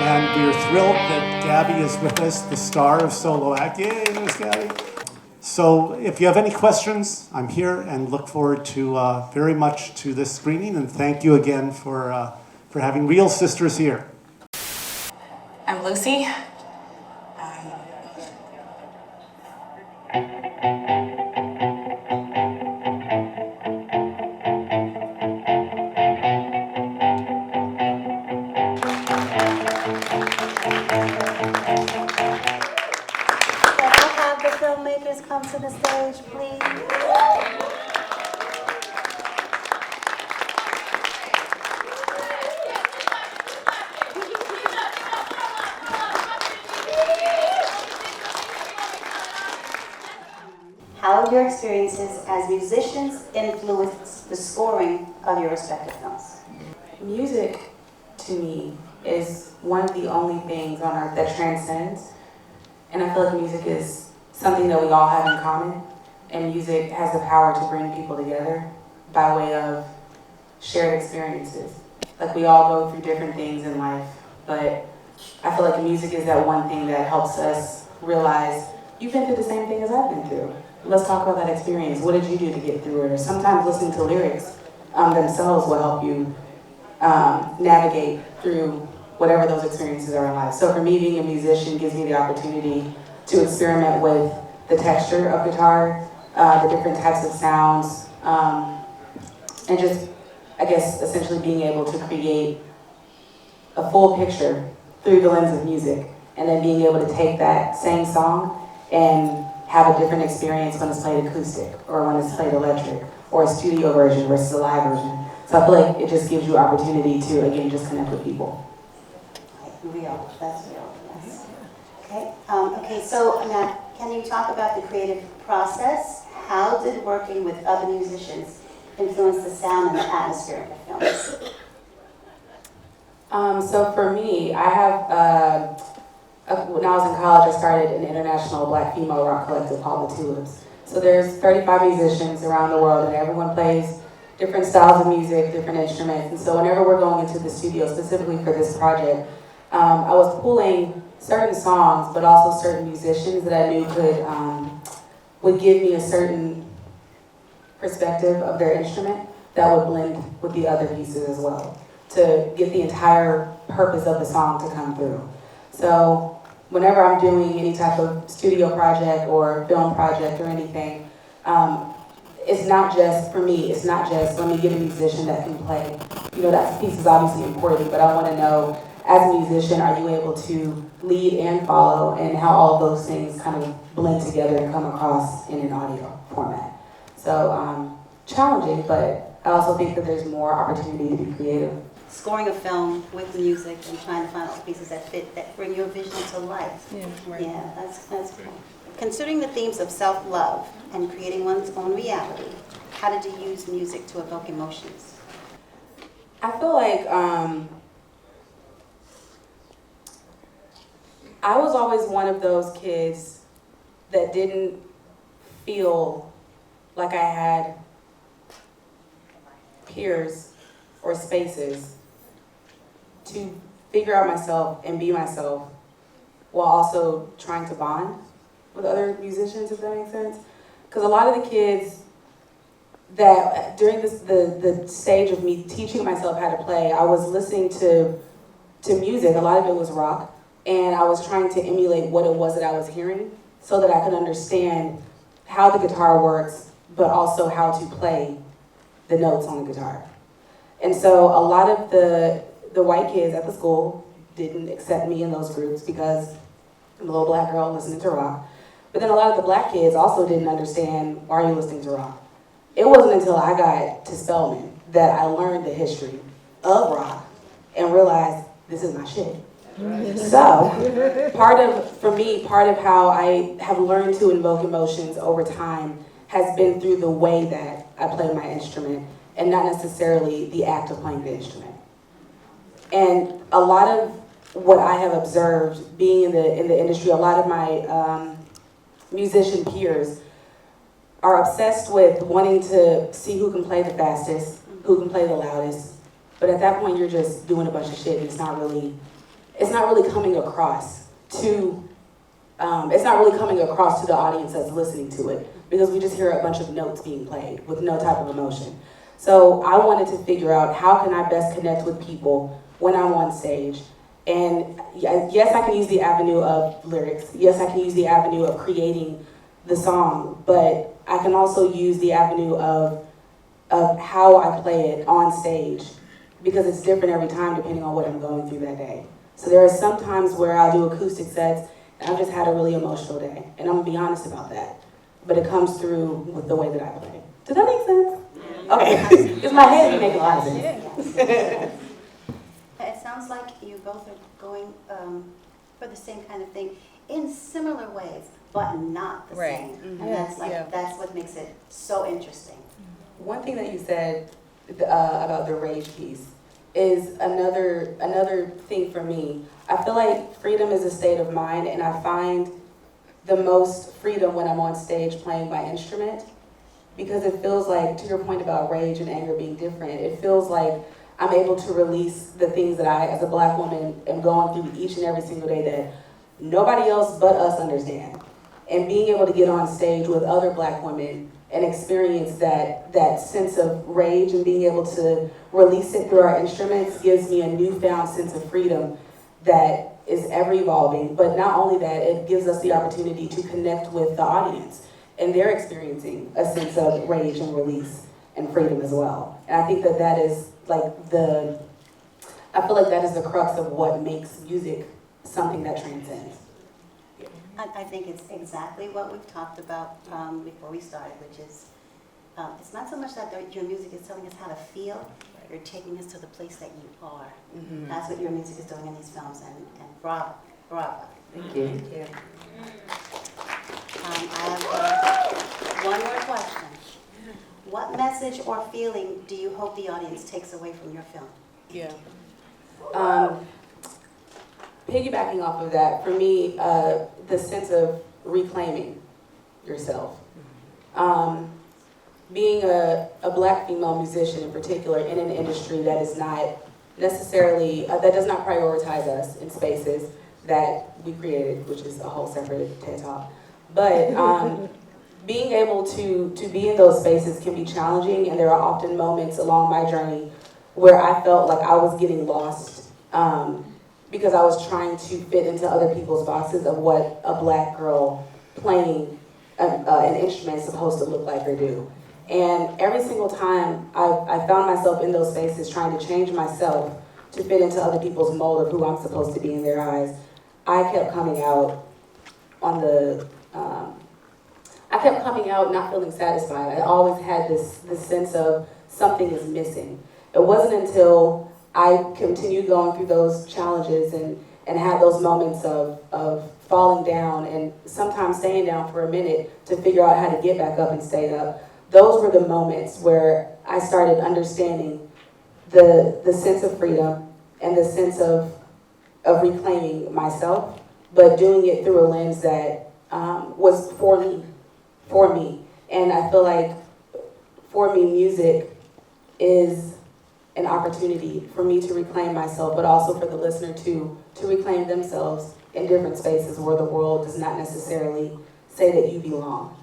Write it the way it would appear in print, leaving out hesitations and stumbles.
And we're thrilled that Gabby is with us, the star of Solo Act. Yay, there's Gabby. So if you have any questions, I'm here and look forward to very much to this screening. And thank you again for having real sisters here. I'm Lucy. Filmmakers come to the stage, please. How have your experiences as musicians influenced the scoring of your respective films? Music, to me, is one of the only things on earth that transcends. And I feel like music is something that we all have in common, and music has the power to bring people together by way of shared experiences. Like, we all go through different things in life, but I feel like music is that one thing that helps us realize, you've been through the same thing as I've been through. Let's talk about that experience. What did you do to get through it? Or sometimes listening to lyrics themselves will help you navigate through whatever those experiences are in life. So for me, being a musician gives me the opportunity to experiment with the texture of guitar, the different types of sounds, and just, I guess, essentially being able to create a full picture through the lens of music, and then being able to take that same song and have a different experience when it's played acoustic, or when it's played electric, or a studio version versus a live version. So I feel like it just gives you opportunity to, again, just connect with people. Real, that's real, yes. Okay, so now, can you talk about the creative process? How did working with other musicians influence the sound and the atmosphere of the films? So for me, I have, when I was in college, I started an international black female rock collective called the Tulips. So there's 35 musicians around the world, and everyone plays different styles of music, different instruments. And so whenever we're going into the studio, specifically for this project, I was pulling certain songs, but also certain musicians that I knew would give me a certain perspective of their instrument that would blend with the other pieces as well, to get the entire purpose of the song to come through. So whenever I'm doing any type of studio project or film project or anything, it's not just, for me, it's not just, let me get a musician that can play. You know, that piece is obviously important, but I want to know, as a musician, are you able to lead and follow, and how all of those things kind of blend together and come across in an audio format. So challenging, but I also think that there's more opportunity to be creative. Scoring a film with music and trying to find all the pieces that fit, that bring your vision to life. Yeah, right. Yeah, that's cool. Considering the themes of self-love and creating one's own reality, how did you use music to evoke emotions? I feel like I was always one of those kids that didn't feel like I had peers or spaces to figure out myself and be myself while also trying to bond with other musicians, if that makes sense. Because a lot of the kids that during the stage of me teaching myself how to play, I was listening to music. A lot of it was rock. And I was trying to emulate what it was that I was hearing so that I could understand how the guitar works, but also how to play the notes on the guitar. And so a lot of the white kids at the school didn't accept me in those groups because I'm a little black girl listening to rock. But then a lot of the black kids also didn't understand, why are you listening to rock? It wasn't until I got to Spelman that I learned the history of rock and realized this is my shit. So, part of how I have learned to invoke emotions over time has been through the way that I play my instrument, and not necessarily the act of playing the instrument. And a lot of what I have observed being in the industry, a lot of my musician peers are obsessed with wanting to see who can play the fastest, who can play the loudest. But at that point, you're just doing a bunch of shit, and it's it's not really coming across to the audience that's listening to it, because we just hear a bunch of notes being played with no type of emotion. So I wanted to figure out, how can I best connect with people when I'm on stage? And yes, I can use the avenue of lyrics. Yes, I can use the avenue of creating the song, but I can also use the avenue of how I play it on stage, because it's different every time depending on what I'm going through that day. So there are some times where I'll do acoustic sets and I've just had a really emotional day, and I'm gonna be honest about that. But it comes through with the way that I play. Does that make sense? Okay, because my head can make a lot of sense. It sounds like you both are going for the same kind of thing in similar ways, but not the Right. same. Mhm. And that's Yeah. that's what makes it so interesting. One thing that you said about the rage piece is another thing for me. I feel like freedom is a state of mind, and I find the most freedom when I'm on stage playing my instrument, because it feels like, to your point about rage and anger being different, it feels like I'm able to release the things that I, as a Black woman, am going through each and every single day that nobody else but us understand. And being able to get on stage with other Black women and experience that sense of rage and being able to release it through our instruments gives me a newfound sense of freedom that is ever evolving. But not only that, it gives us the opportunity to connect with the audience, and they're experiencing a sense of rage and release and freedom as well. And I think that is like I feel like that is the crux of what makes music something that transcends. I think it's exactly what we've talked about before we started, which is it's not so much that your music is telling us how to feel, you're taking us to the place that you are. Mm-hmm. That's what your music is doing in these films, and bravo, bravo. Thank you. Thank you. I have one more question. What message or feeling do you hope the audience takes away from your film? Yeah. Piggybacking off of that, for me, the sense of reclaiming yourself. Being a Black female musician in particular in an industry that is not necessarily, that does not prioritize us in spaces that we created, which is a whole separate TED Talk. But being able to be in those spaces can be challenging, and there are often moments along my journey where I felt like I was getting lost because I was trying to fit into other people's boxes of what a Black girl playing an instrument is supposed to look like or do. And every single time I found myself in those spaces trying to change myself to fit into other people's mold of who I'm supposed to be in their eyes, I kept coming out not feeling satisfied. I always had this sense of something is missing. It wasn't until I continued going through those challenges and had those moments of falling down and sometimes staying down for a minute to figure out how to get back up and stay up. Those were the moments where I started understanding the sense of freedom and the sense of reclaiming myself, but doing it through a lens that was for me. And I feel like, for me, music is an opportunity for me to reclaim myself, but also for the listener to reclaim themselves in different spaces where the world does not necessarily say that you belong.